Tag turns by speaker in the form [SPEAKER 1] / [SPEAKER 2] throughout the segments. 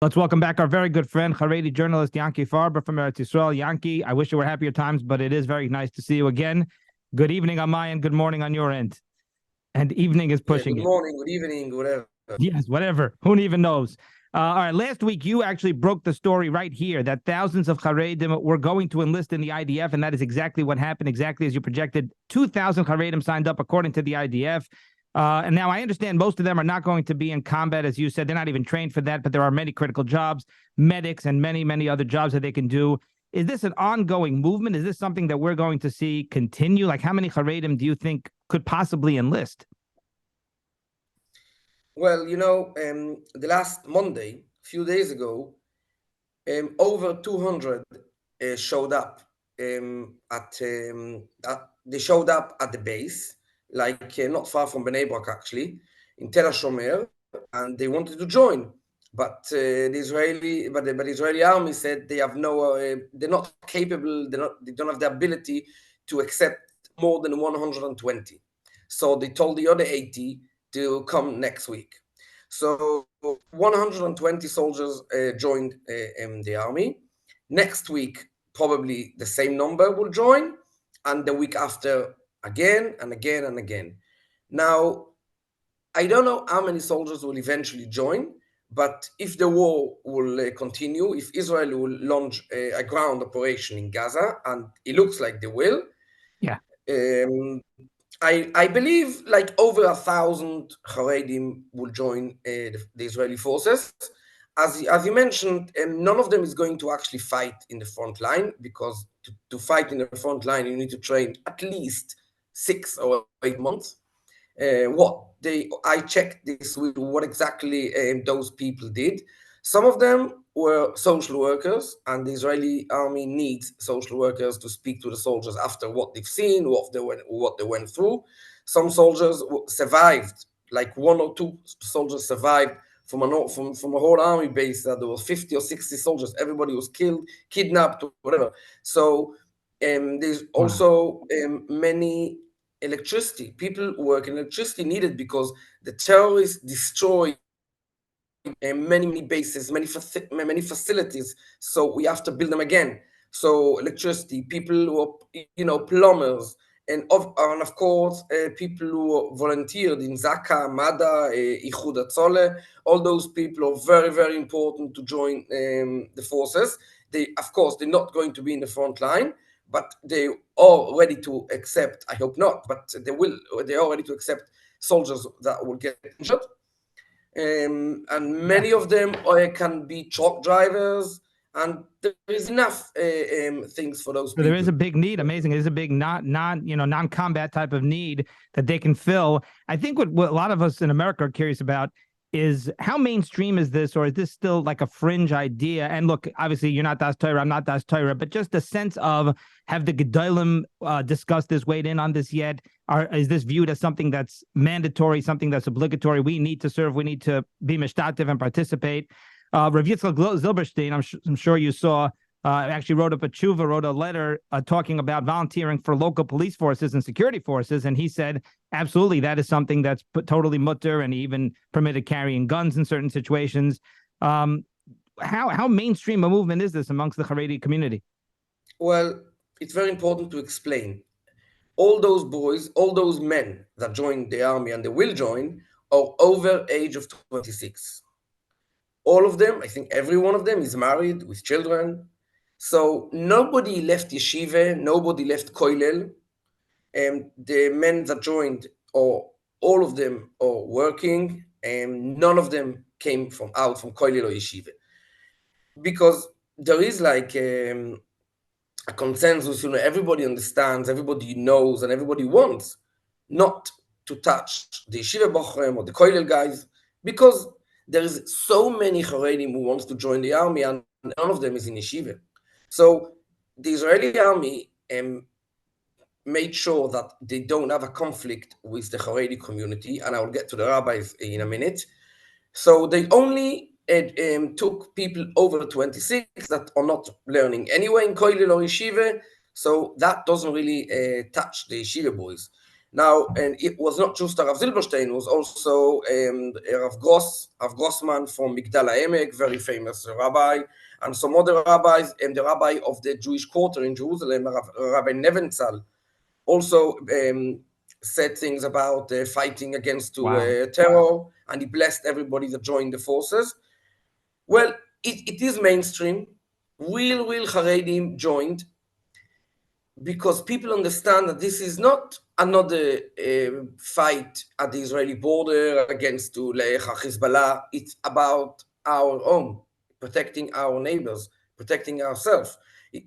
[SPEAKER 1] Let's welcome back our very good friend, Charedi journalist Yanki Farber from Eretz Yisrael. Yanki, I wish it were happier times, but it is very nice to see you again. Good evening on my end, good morning on your end. And evening is
[SPEAKER 2] Yeah,
[SPEAKER 1] pushing
[SPEAKER 2] good
[SPEAKER 1] it.
[SPEAKER 2] morning, good evening, whatever.
[SPEAKER 1] Yes, whatever. Who even knows? All right, last week you actually broke the story right here that thousands of Charedim were going to enlist in the IDF, and that is exactly what happened, exactly as you projected. 2,000 Charedim signed up according to the IDF. And now I understand most of them are not going to be in combat, as you said. They're not even trained for that, but there are many critical jobs, medics, and many, many other jobs that they can do. Is this an ongoing movement? Is this something that we're going to see continue? Like, how many Charedim do you think could possibly enlist?
[SPEAKER 2] Well, the last Monday, a few days ago, over 200 showed up they showed up at the base, like not far from Bnei Brak, actually, in Tel HaShomer, and they wanted to join. But the Israeli army said they have they're not capable, they don't have the ability to accept more than 120. So they told the other 80 to come next week. So 120 soldiers joined the army. Next week, probably the same number will join, and the week after, again and again and again. Now, I don't know how many soldiers will eventually join, but if the war will continue, if Israel will launch a ground operation in Gaza, and it looks like they will,
[SPEAKER 1] Yeah.
[SPEAKER 2] um, I believe like over 1,000 Charedim will join the Israeli forces. As you mentioned, none of them is going to actually fight in the front line, because to fight in the front line you need to train at least 6 or 8 months. I checked this with what exactly those people did. Some of them were social workers, and the Israeli army needs social workers to speak to the soldiers after what they've seen, what they went through. Some soldiers survived, like one or two soldiers survived from a whole army base that there were 50 or 60 soldiers. Everybody was killed, kidnapped, or whatever. So there's
[SPEAKER 1] Wow.
[SPEAKER 2] also many electricity. People who work in electricity needed, because the terrorists destroyed many bases, many facilities. So we have to build them again. So electricity, people who are, plumbers, and of course people who volunteered in Zaka, Mada, Ichud Atzole. All those people are very, very important to join the forces. Of course, they're not going to be in the front line, but they are ready to accept. I hope not, but they will. They are ready to accept soldiers that will get injured, and
[SPEAKER 1] Yeah.
[SPEAKER 2] many of them can be truck drivers, and there is enough things for those
[SPEAKER 1] So there
[SPEAKER 2] people.
[SPEAKER 1] is a big need. Amazing. It is a big non-combat type of need that they can fill. I think what a lot of us in America are curious about is how mainstream is this, or is this still like a fringe idea? And look, obviously you're not Das Torah, I'm not Das Torah, but just the sense of, have the Gedolim discussed this, weighed in on this yet? Is this viewed as something that's mandatory, something that's obligatory? We need to serve, we need to be mishtativ and participate. Rav Yitzchak Zilberstein, I'm sure you saw, actually wrote up a tshuva, wrote a letter talking about volunteering for local police forces and security forces. And he said, absolutely, that is something that's totally mutter, and even permitted carrying guns in certain situations. How mainstream a movement is this amongst the Haredi community?
[SPEAKER 2] Well, it's very important to explain. All those boys, all those men that joined the army and they will join, are over age of 26. All of them, I think every one of them, is married with children. So nobody left yeshiva, nobody left koilel. And the men that joined, or all of them, are working, and none of them came from koilel or yeshiva, because there is like a consensus. Everybody understands, everybody knows, and everybody wants not to touch the yeshiva bochum or the koilel guys, because there is so many Charedim who wants to join the army, and none of them is in yeshiva. So the Israeli army made sure that they don't have a conflict with the Haredi community, and I will get to the rabbis in a minute. So they only took people over 26 that are not learning anyway in Koilel or Yeshiva, so that doesn't really touch the Yeshiva boys. Now, and it was not just Rav Zilberstein, it was also Rav Grossman from Migdal HaEmek, very famous rabbi, and some other rabbis, and the rabbi of the Jewish quarter in Jerusalem, Rabbi Neventzal, also said things about fighting against terror, and he blessed everybody that joined the forces. Well, it is mainstream. Real Charedim joined, because people understand that this is not another fight at the Israeli border against Hezbollah. It's about our own, protecting our neighbors, protecting ourselves.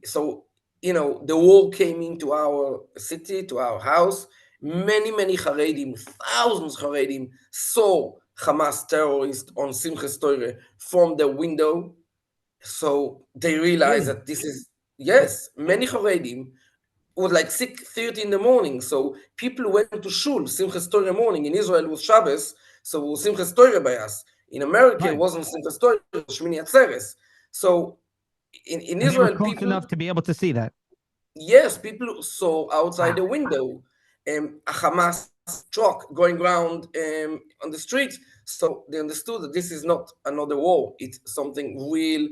[SPEAKER 2] So, the war came into our city, to our house. Many Charedim, thousands Charedim, saw Hamas terrorists on Simchas Torah from the window. So they realized that this is, yes, many Charedim. It was like 6:30 in the morning. So people went to shul, Simchas Torah morning. In Israel, it was Shabbos, so it was Simchas Torah by us. In America, it wasn't Simchas Torah, it was Shmini Atzeres. So in Israel,
[SPEAKER 1] they were close enough to be able to see that.
[SPEAKER 2] Yes, people saw outside the window a Hamas truck going around on the streets. So they understood that this is not another war. It's something real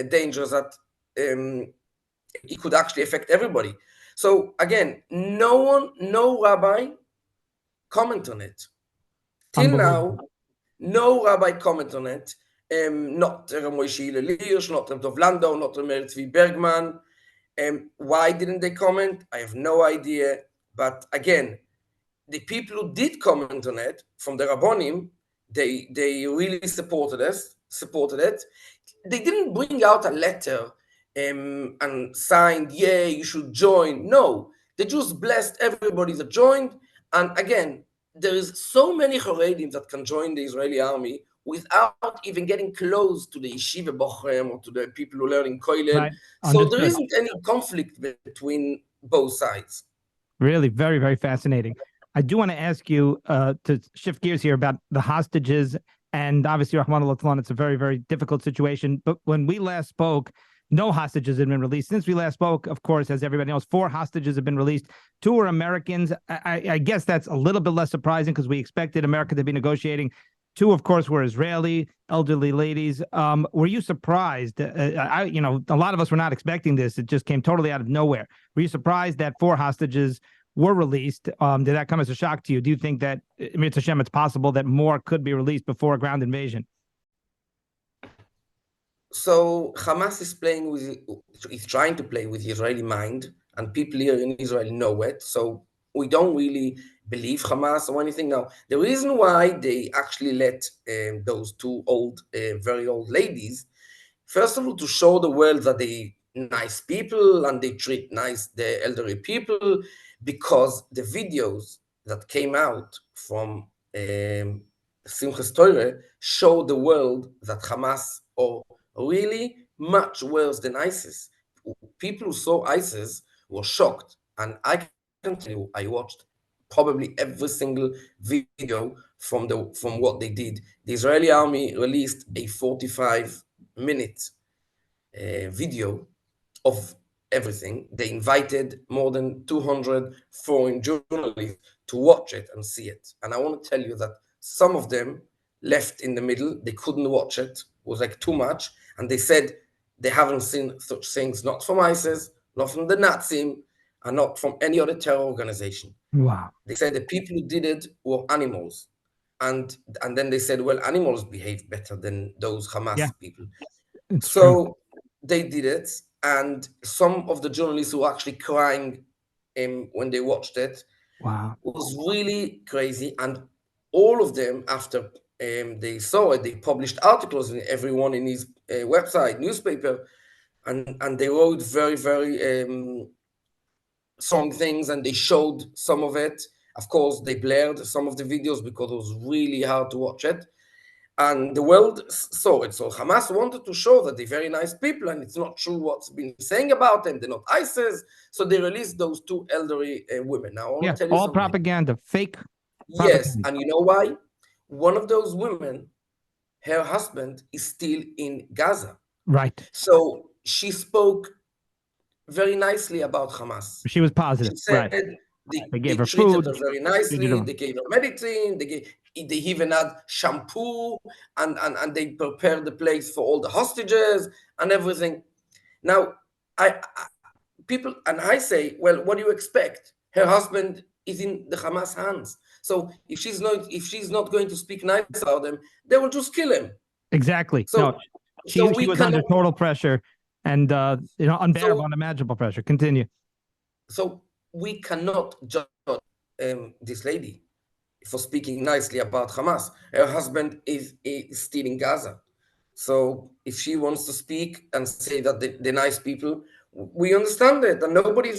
[SPEAKER 2] dangerous that it could actually affect everybody. So again, no rabbi comment on it. Till now, no rabbi comment on it. Not Moshe Lelish, not Dov Landau, not Tzvi Bergman. Why didn't they comment? I have no idea. But again, the people who did comment on it, from the Rabbonim, they really supported it. They didn't bring out a letter and signed, yeah, you should join. No, they just blessed everybody that joined. And again, there is so many Charedim that can join the Israeli army without even getting close to the yeshiva bochem or to the people who learn in kollel.
[SPEAKER 1] Right.
[SPEAKER 2] So there isn't any conflict between both sides.
[SPEAKER 1] Really, very, very fascinating. I do want to ask you to shift gears here about the hostages. And obviously, Rahman al-Atlan, it's a very, very difficult situation. But when we last spoke, no hostages had been released. Since we last spoke, of course, as everybody knows, 4 hostages have been released. 2 were Americans. I guess that's a little bit less surprising because we expected America to be negotiating. 2, of course, were Israeli, elderly ladies. Were you surprised? A lot of us were not expecting this. It just came totally out of nowhere. Were you surprised that 4 hostages were released? Did that come as a shock to you? Do you think that, Mirz Hashem, it's possible that more could be released before a ground invasion?
[SPEAKER 2] So Hamas is trying to play with the Israeli mind, and people here in Israel know it. So we don't really believe Hamas or anything. Now, the reason why they actually let those 2 old, very old ladies, first of all, to show the world that they nice people and they treat nice the elderly people, because the videos that came out from Simchas Torah show the world that Hamas are really much worse than ISIS. People who saw ISIS were shocked, and I can tell you, I watched probably every single video from what they did. The Israeli army released a 45-minute video of everything. They invited more than 200 foreign journalists to watch it and see it. And I want to tell you that some of them left in the middle. They couldn't watch it. It was like too much. And they said they haven't seen such things, not from ISIS, not from the Nazis, and not from any other terror organization.
[SPEAKER 1] Wow.
[SPEAKER 2] They said the people who did it were animals. And then they said, well, animals behave better than those Hamas people.
[SPEAKER 1] It's
[SPEAKER 2] so
[SPEAKER 1] true.
[SPEAKER 2] They did it. And some of the journalists who were actually crying when they watched it.
[SPEAKER 1] Wow.
[SPEAKER 2] It was really crazy. And all of them, after they saw it, they published articles, in everyone in his website, newspaper, and they wrote very, very strong things, and they showed some of it. Of course, they blurred some of the videos because it was really hard to watch it. And the world saw it. So Hamas wanted to show that they're very nice people, and it's not true what's been saying about them. They're not ISIS. So they released those 2 elderly women. Now, I want to tell you
[SPEAKER 1] all
[SPEAKER 2] something.
[SPEAKER 1] propaganda, fake
[SPEAKER 2] Yes,
[SPEAKER 1] propaganda.
[SPEAKER 2] and you know why? One of those women, her husband is still in Gaza.
[SPEAKER 1] Right.
[SPEAKER 2] So she spoke very nicely about Hamas.
[SPEAKER 1] She was positive.
[SPEAKER 2] She said,
[SPEAKER 1] right. They
[SPEAKER 2] they
[SPEAKER 1] gave her
[SPEAKER 2] treated
[SPEAKER 1] food.
[SPEAKER 2] her very
[SPEAKER 1] Treated
[SPEAKER 2] nicely.
[SPEAKER 1] her.
[SPEAKER 2] They gave her medicine. They even had shampoo, and they prepared the place for all the hostages and everything. Now, I people and I say, well, what do you expect? Her husband is in the Hamas hands. So if she's not going to speak nice about them, they will just kill him.
[SPEAKER 1] Exactly. No,
[SPEAKER 2] So
[SPEAKER 1] she
[SPEAKER 2] we
[SPEAKER 1] was under
[SPEAKER 2] cannot.
[SPEAKER 1] total pressure and unbearable,
[SPEAKER 2] So
[SPEAKER 1] unimaginable pressure. Continue.
[SPEAKER 2] so we cannot judge this lady for speaking nicely about Hamas. Her husband is still in Gaza. So if she wants to speak and say that the nice people, we understand it, and nobody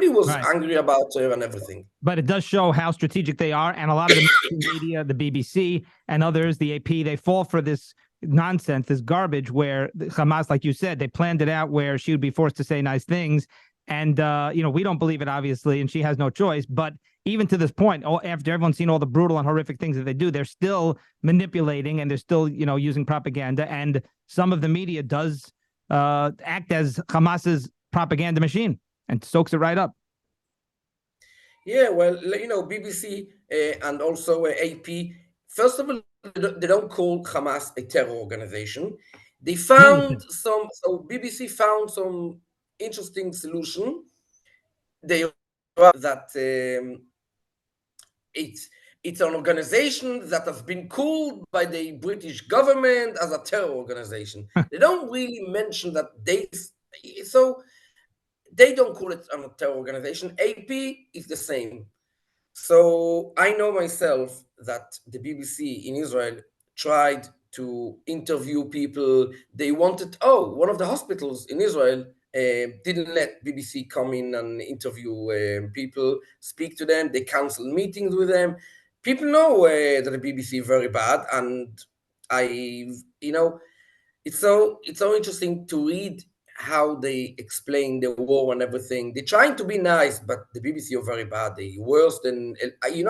[SPEAKER 2] was
[SPEAKER 1] Right.
[SPEAKER 2] angry about her and everything.
[SPEAKER 1] But it does show how strategic they are. And a lot of the media, the BBC and others, the AP, they fall for this nonsense, this garbage where Hamas, like you said, they planned it out where she would be forced to say nice things. And, we don't believe it, obviously, and she has no choice. But even to this point, after everyone's seen all the brutal and horrific things that they do, they're still manipulating and they're still, using propaganda. And some of the media does act as Hamas's propaganda machine and soaks it right up.
[SPEAKER 2] Yeah, well, BBC and also AP. First of all, they don't call Hamas a terror organization. They found so BBC found some interesting solution. They that it's it's an organization that has been called by the British government as a terror organization. They don't really mention that so they don't call it a terror organization. AP is the same. So I know myself that the BBC in Israel tried to interview people. They wanted, one of the hospitals in Israel didn't let BBC come in and interview people, speak to them. They canceled meetings with them. People know that the BBC is very bad, and I, it's so interesting to read how they explain the war and everything. They're trying to be nice, but the BBC are very bad. They worse than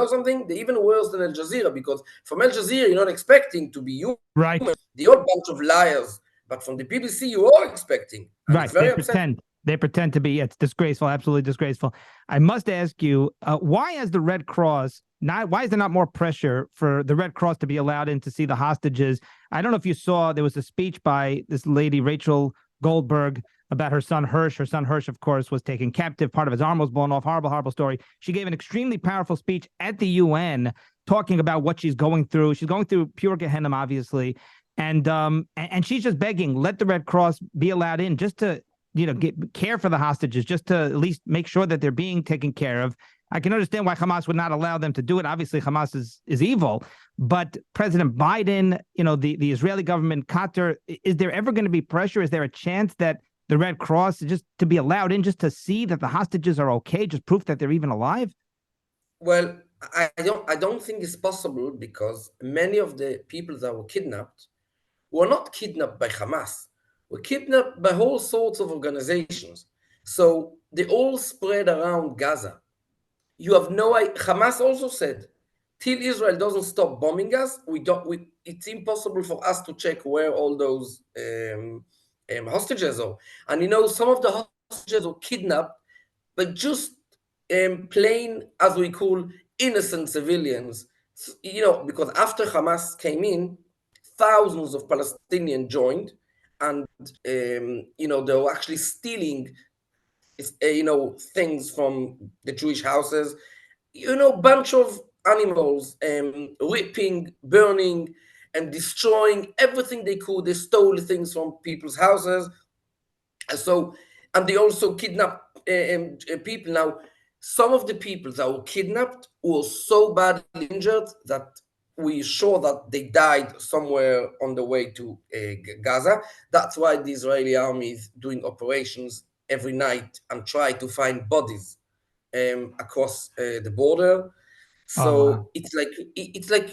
[SPEAKER 2] something. They're even worse than Al Jazeera, because from Al Jazeera you're not expecting to be human.
[SPEAKER 1] Right.
[SPEAKER 2] They're all bunch of liars. But from the BBC you are expecting, and
[SPEAKER 1] Right.
[SPEAKER 2] it's very
[SPEAKER 1] They
[SPEAKER 2] upsetting.
[SPEAKER 1] pretend. They pretend to be. It's disgraceful. Absolutely disgraceful. I must ask you, why has the Red Cross not? Why is there not more pressure for the Red Cross to be allowed in to see the hostages? I don't know if you saw, there was a speech by this lady, Rachel Goldberg, about her son Hirsch. Her son Hirsch, of course, was taken captive. Part of his arm was blown off. Horrible, horrible story. She gave an extremely powerful speech at the UN talking about what she's going through. She's going through pure Gehenna, obviously. And she's just begging, let the Red Cross be allowed in just to, care for the hostages, just to at least make sure that they're being taken care of. I can understand why Hamas would not allow them to do it. Obviously, Hamas is evil, but President Biden, the Israeli government, Qatar, is there ever going to be pressure? Is there a chance that the Red Cross just to be allowed in, just to see that the hostages are okay, just proof that they're even alive?
[SPEAKER 2] Well, I don't think it's possible, because many of the people that were kidnapped were not kidnapped by Hamas, were kidnapped by all sorts of organizations. So they all spread around Gaza. You have no idea. Hamas also said, till Israel doesn't stop bombing us, it's impossible for us to check where all those hostages are. And some of the hostages were kidnapped by just plain, as we call, innocent civilians. Because after Hamas came in, thousands of Palestinians joined, and they were actually stealing, things from the Jewish houses. Bunch of animals, ripping, burning, and destroying everything they could. They stole things from people's houses. And they also kidnapped people. Now, some of the people that were kidnapped were so badly injured that we're sure that they died somewhere on the way to Gaza. That's why the Israeli army is doing operations every night and try to find bodies across the border.
[SPEAKER 1] Oh, wow.
[SPEAKER 2] So it's like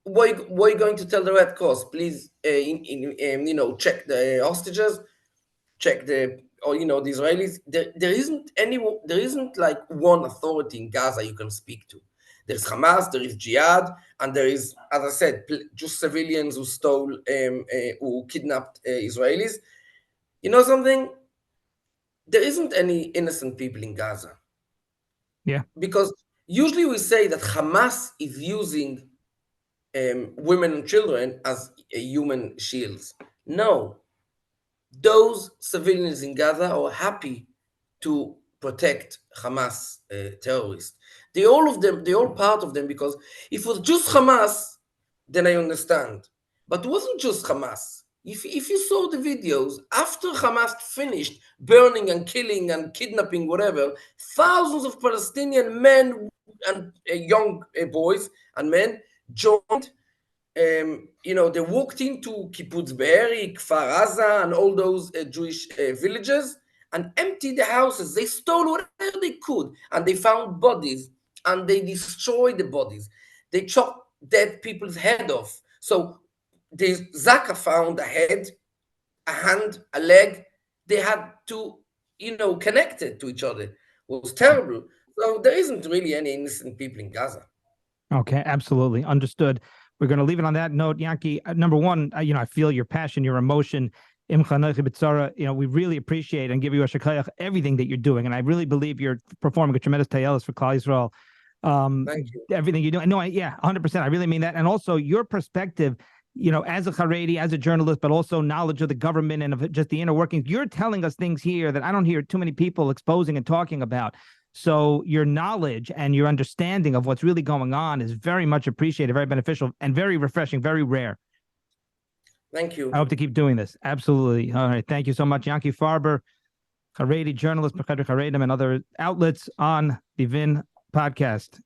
[SPEAKER 2] why are you going to tell the Red Cross, please, check the hostages, check the the Israelis. There isn't like one authority in Gaza you can speak to. There's Hamas, there is Jihad, and there is, as I said, just civilians who who kidnapped Israelis. You know something? There isn't any innocent people in Gaza.
[SPEAKER 1] Yeah.
[SPEAKER 2] Because usually we say that Hamas is using women and children as human shields. No, those civilians in Gaza are happy to protect Hamas terrorists. They all of them, they all part of them, because if it was just Hamas, then I understand. But it wasn't just Hamas. If you saw the videos, after Hamas finished burning and killing and kidnapping, whatever, thousands of Palestinian men and young boys and men joined. They walked into Kibbutz Be'eri, Kfar Aza, and all those Jewish villages and emptied the houses. They stole whatever they could, and they found bodies, and they destroyed the bodies. They chopped dead people's head off. So the Zaka found a head, a hand, a leg. They had to, connect it to each other. It was terrible. So there isn't really any innocent people in Gaza.
[SPEAKER 1] Okay, absolutely. Understood. We're going to leave it on that note. Yanki, number one, I feel your passion, your emotion. We really appreciate and give you a shekayach everything that you're doing. And I really believe you're performing a tremendous tayelis for Klal Yisrael.
[SPEAKER 2] Thank you.
[SPEAKER 1] Everything you do. No, 100%. I really mean that. And also your perspective, as a Charedi, as a journalist, but also knowledge of the government and of just the inner workings. You're telling us things here that I don't hear too many people exposing and talking about. So your knowledge and your understanding of what's really going on is very much appreciated, very beneficial, and very refreshing, very rare.
[SPEAKER 2] Thank you.
[SPEAKER 1] I hope to keep doing this. Absolutely. All right. Thank you so much, Yanki Farber, Charedi journalist, Charedim, and other outlets on the VIN Podcast.